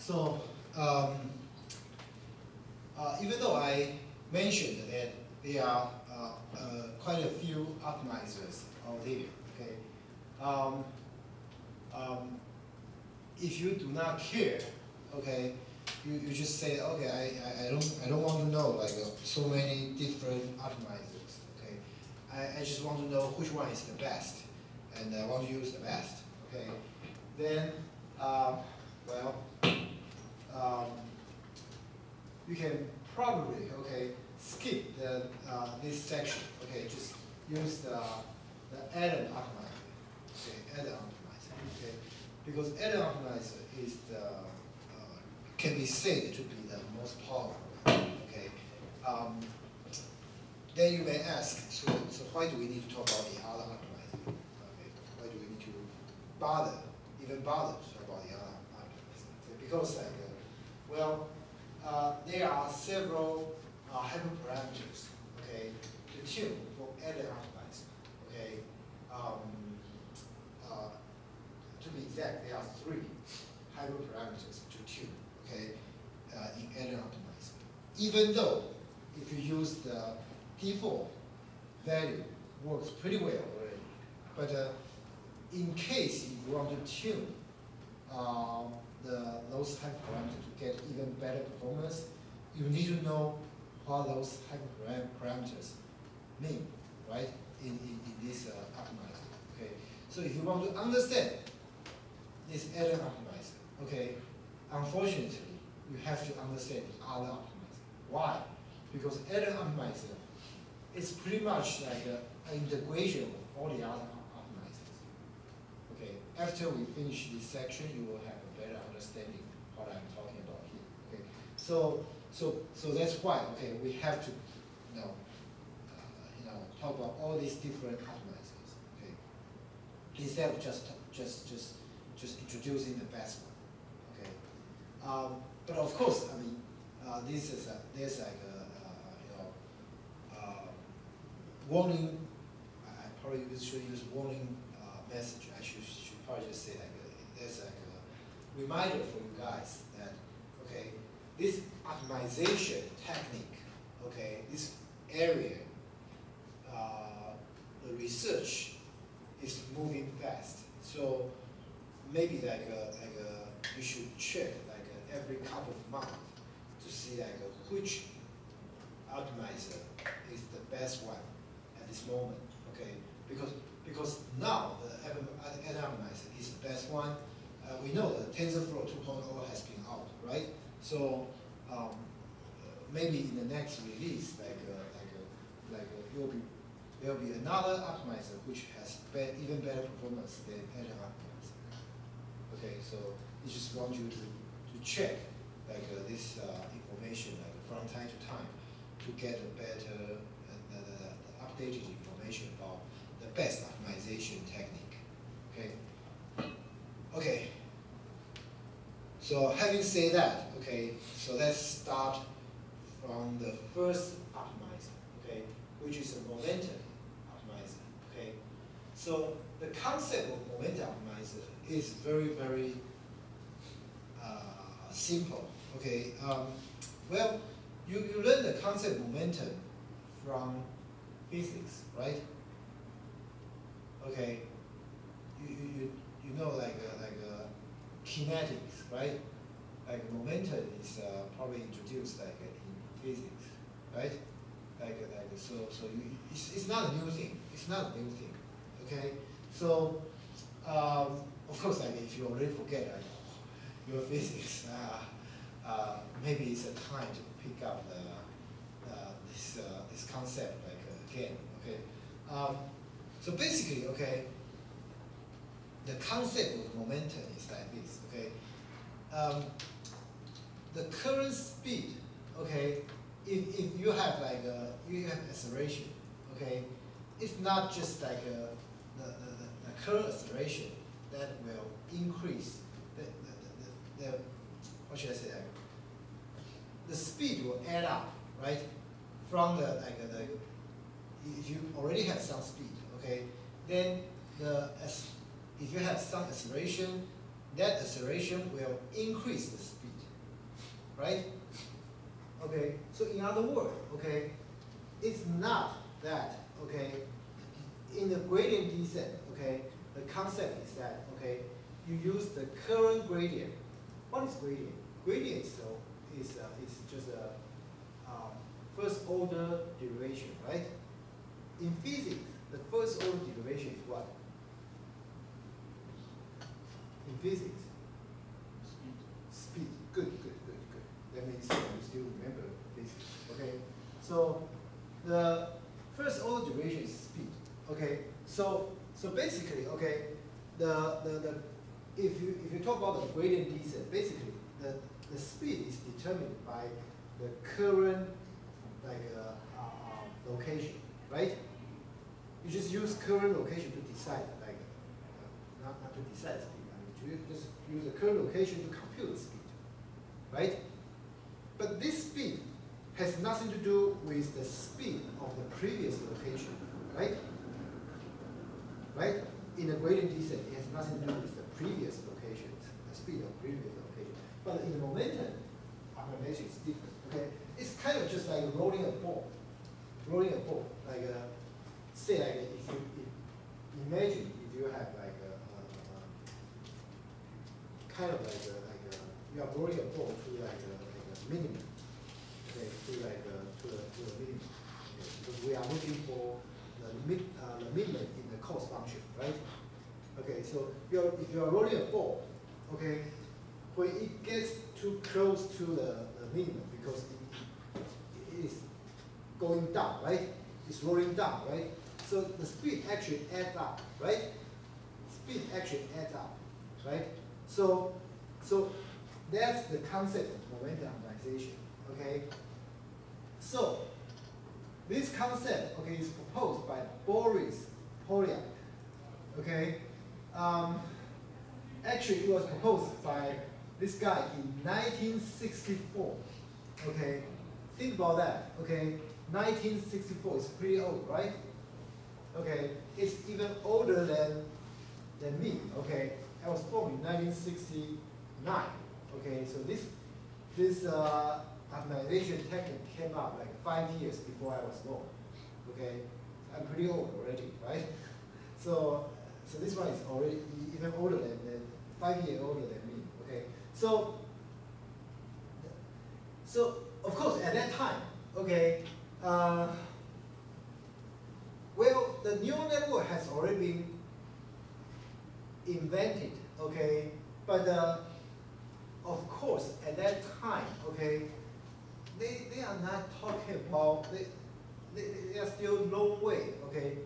So even though I mentioned that there are quite a few optimizers out there, okay, if you do not care, okay, you just say, okay, I don't want to know like so many different optimizers, okay, I just want to know which one is the best, and I want to use the best, okay, then you can probably, okay, skip this section, okay, just use the add-on optimizer, okay, add-on optimizer, okay, because add-on optimizer is can be said to be the most powerful, okay. Then you may ask, so why do we need to talk about the other optimizer? Okay, why do we need to even bother to talk about the other optimizer? Okay, because there are several hyperparameters, okay, to tune for add-on optimizer, okay. To be exact, there are 3 hyperparameters to tune, okay, in add-on optimizer. Even though if you use the default value, works pretty well already, but in case you want to tune those hyperparameters to get even better performance, you need to know what those hyperparameters mean, right, in this optimizer, okay. So if you want to understand this add-on optimizer, okay, unfortunately, you have to understand the other optimizer. Why? Because add-on optimizer is pretty much like an integration of all the other optimizers. Okay, after we finish this section, you will have a better understanding what I'm talking about here. Okay, so that's why, okay, we have to talk about all these different optimizers. Okay, instead of just introducing the best one. Okay, but of course, I mean, there's like a warning. I probably should use warning message. I should probably just say there's like a reminder for you guys that, okay, this optimization technique, okay, this area, the research is moving fast. So maybe you should check every couple of months to see which optimizer is the best one at this moment. Okay, because now the add-on optimizer is the best one. We know that TensorFlow 2.0 has been out, right? So maybe in the next release, there will be another optimizer which has even better performance than add-on optimizer. Okay, so we just want you to check this information from time to time to get a better the updated information about the best optimization technique. Okay. Okay. So having said that, okay, so let's start from the first optimizer, okay, which is a momentum optimizer. Okay. So the concept of momentum optimizer is very, very simple. Okay. Well, you learn the concept of momentum from physics, right? Okay. You know kinetics, right? Like momentum is probably introduced in physics, right? It's not a new thing. It's not a new thing. Okay. So of course, if you already forget your physics, maybe it's a time to pick up this concept again. Okay. So basically, okay, the concept of momentum is like this. Okay. The current speed, okay, if you have you have acceleration, okay, it's not just the current acceleration that will increase the what should I say? The speed will add up, right? From if you already have some speed, okay, then if you have some acceleration, that acceleration will increase the speed, right? Okay, so in other words, okay, it's not that, okay, in the gradient descent, okay, the concept is that, okay, you use the current gradient. What is gradient? Gradient is just a first order derivation, right? In physics, the first order derivation is what? In physics? Speed. Speed. Good. That means you still remember physics. Okay. So the first order derivation is speed. Okay. So basically, okay, if you talk about the gradient descent, basically the speed is determined by the current location, right? You just use current location to decide, not to decide speed. I mean, you just use the current location to compute the speed, right? But this speed has nothing to do with the speed of the previous location, right? Right? In the gradient descent, it has nothing to do with the previous locations, the speed of previous location. But in the momentum optimization, it's different. Okay, it's kind of just like rolling a ball. Rolling a ball, like say, like if you imagine if you have like kind of like you are rolling a ball to like a minimum, okay, to the minimum, okay, because we are looking for the minimum in the cost function, right? Okay, so if you are rolling a ball, okay, when it gets too close to the minimum, because it is going down, right? It's rolling down, right? So the speed actually adds up, right? Speed actually adds up, right? So that's the concept of momentum optimization, okay? So this concept, okay, is proposed by Boris Polyak, okay? Actually, it was proposed by this guy in 1964, okay? Think about that, okay? 1964 is pretty old, right? Okay, it's even older than me, okay? I was born in 1969, okay? So this optimization technique came out like 5 years before I was born, okay? I'm pretty old already, right? So this one is already even older than 5 years older than me, okay? So of course at that time, okay, well, the neural network has already been invented, okay, but of course at that time, okay, they are not talking about they are still long way, okay.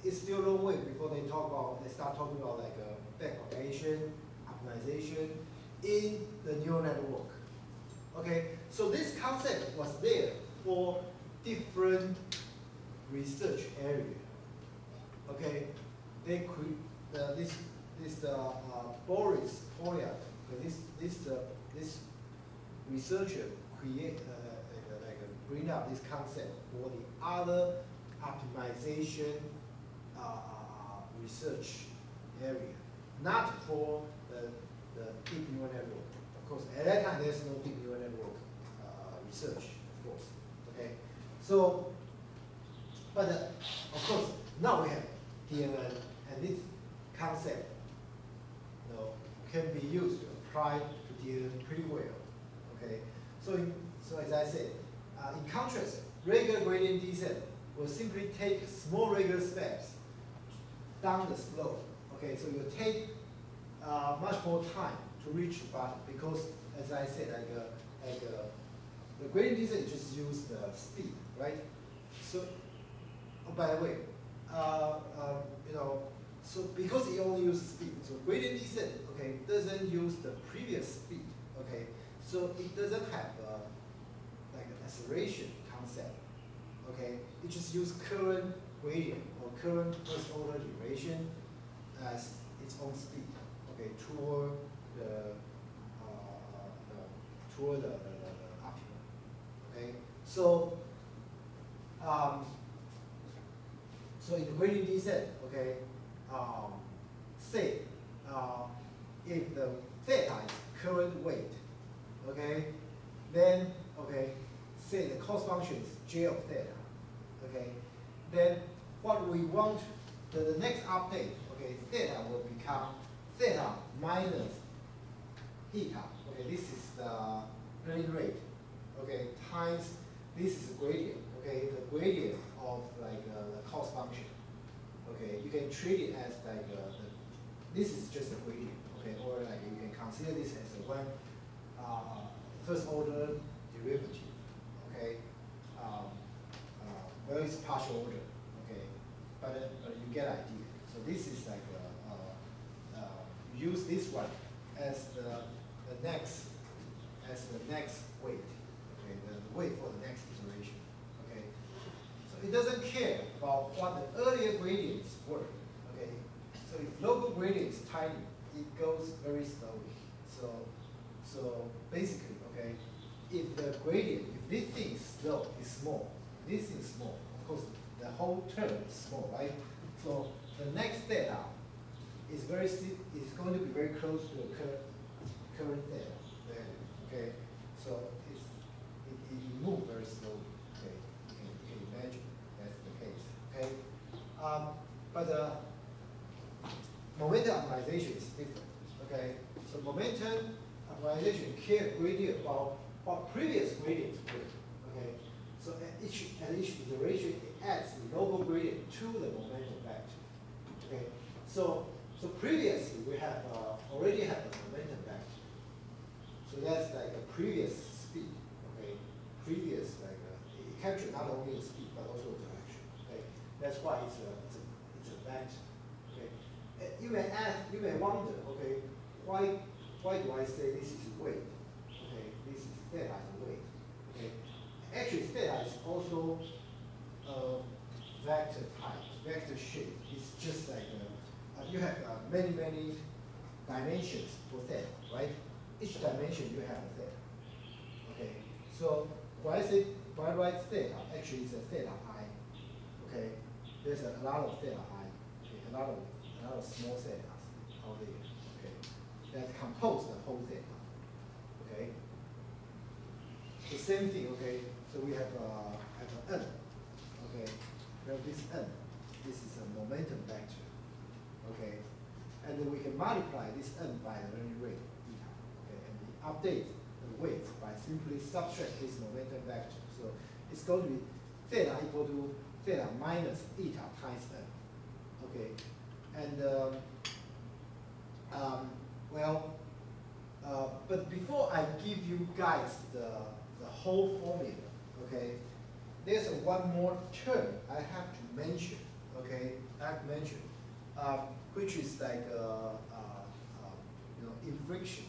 It's still a long way before they start talking about like backpropagation, optimization in the neural network. Okay, so this concept was there for different research area. Okay, they could this Boris Polyak, this researcher bring up this concept for the other optimization research area, not for the deep neural network. Of course, at that time there's no deep neural network research, of course. Okay, so but of course now we have DNN, and this concept, can be used to apply to DNN pretty well. Okay, so as I said, in contrast, regular gradient descent will simply take small regular steps down the slope. Okay, so you take much more time to reach the bottom because, as I said, the gradient descent just use the speed, right? So, oh, by the way, so because it only uses speed, so gradient descent, okay, doesn't use the previous speed, okay, so it doesn't have like an acceleration concept, okay, it just uses current gradient or current first order derivation as its own speed, okay, toward the optimum, okay, so in the gradient descent, okay, say if the theta is current weight, okay, then, okay, say the cost function is j of theta, okay, then what we want, the next update, okay, theta will become theta minus eta, okay, this is the learning rate, okay, times, this is the gradient, okay, the gradient of like the cost function, okay, you can treat it as like this is just a gradient, okay, or like you can consider this as a one first order derivative, okay, well it's partial order, okay, but you get idea. So this is like use this one as the next weight, okay, the weight for the next iteration, okay. So it doesn't care about what the earlier gradients were, okay. So if local gradient is tiny, it goes very slowly. So basically, okay, if the gradient, if this thing is slow, is small, this thing is small, of course the whole term is small, right? So the next theta is going to be very close to the current theta value, okay? So it moves very slowly, okay? You can imagine that's the case, okay? But momentum optimization is different, okay? So momentum optimization care gradient about what previous gradients were, okay? So at each iteration, it adds the local gradient to the momentum vector, okay? So previously we have already have a momentum vector. So that's like a previous speed, okay? Previous like it captures not only the speed but also the direction, okay? That's why it's a vector, okay? You may wonder, okay, why do I say this is weight? Okay, this is theta as a weight. Okay, actually theta is also vector type, vector shape. It's just like you have many dimensions for theta, right? Each dimension you have a theta. Okay, so when I write theta, actually it's a theta I. Okay, there's a lot of theta I. Okay, a lot of small thetas out there. Okay, that compose the whole theta. Okay, the same thing. Okay, so we have an n. Okay, we have this n. This is a momentum vector. Okay, and then we can multiply this n by the learning rate eta. Okay, and it updates the weights by simply subtract this momentum vector. So it's going to be theta equal to theta minus eta times n. Okay, and but before I give you guys the whole formula, okay, there's one more term I have to mention. Okay, I have to mention, which is like in friction,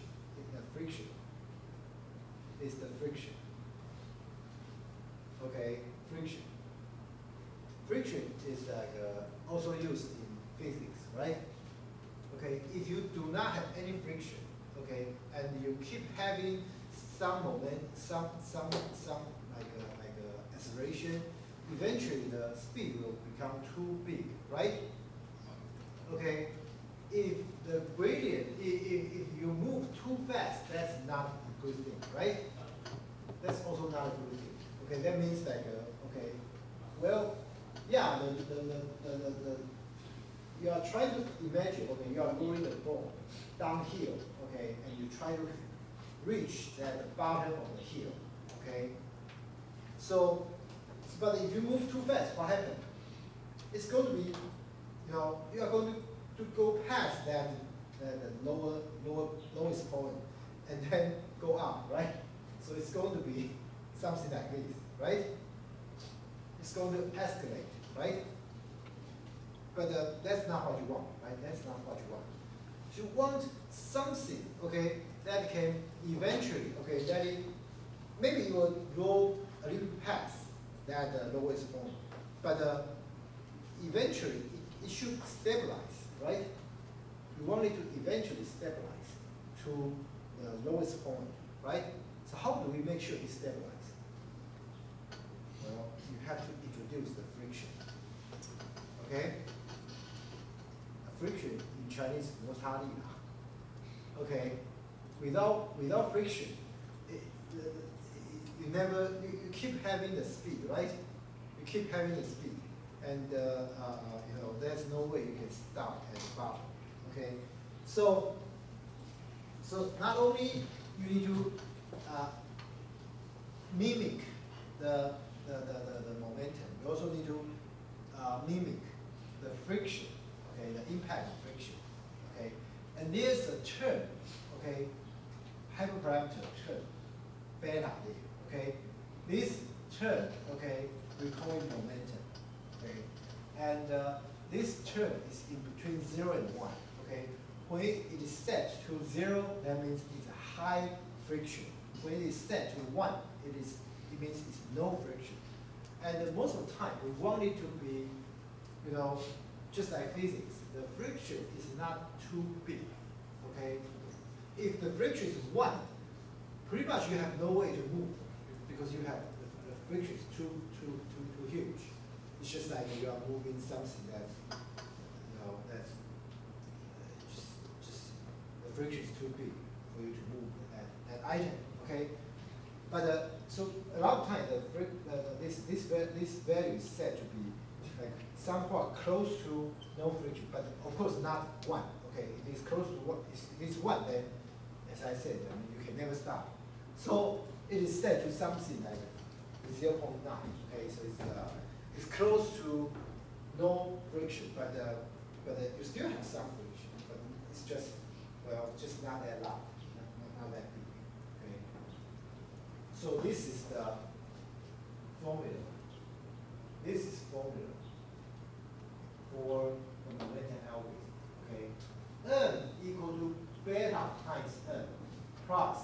friction is the friction. Okay, friction. Friction is like also used in physics, right? Okay, if you do not have any friction, okay, and you keep having some moment, some like acceleration, eventually the speed will become too big, right? Okay, if the gradient, if you move too fast, that's not a good thing, right? That's also not a good thing. Okay, that means like okay, well, yeah, you are trying to imagine, okay, you are moving the ball downhill, okay, and you try to reach the bottom of the hill, okay? So, but if you move too fast, what happens? It's going to be, you are going to go past that the lowest point and then go up, right? So it's going to be something like this, right? It's going to escalate, right? But that's not what you want, right? That's not what you want. You want something, okay, that can eventually, okay, that it, maybe you will go a little past that lowest point, but eventually it should stabilize, right? You want it to eventually stabilize to the lowest point, right? So how do we make sure it stabilizes? Well, you have to introduce the friction, okay? Friction in Chinese 摩擦力, okay, without friction, you keep having the speed, right? You keep having the speed, and there's no way you can stop at the bottom. Okay, so not only you need to mimic the momentum, you also need to mimic the friction, okay, the impact of friction, okay, and there's a term, okay, hyperparameter term, beta there, okay, this term, okay, we call it momentum, okay, and this term is in between 0 and 1, okay. When it is set to 0, that means it's a high friction. When it is set to 1, it means it's no friction. And most of the time, we want it to be, just like physics, the friction is not too big, okay? If the friction is 1, pretty much you have no way to move because you have the friction is too huge. It's just like you are moving something that's, that's just the friction is too big for you to move that item, okay? But so a lot of times this value is said to be like somewhat close to no friction, but of course not 1. Okay, if it's close to 1, if it's 1, then as I said, you can never stop. So it is set to something like 0.9. Okay, so it's close to no friction, but you still have some friction, but it's just not that loud, not that big. Okay. So this is the formula. This is formula for the momentum algorithm. Okay, n equal to beta times n plus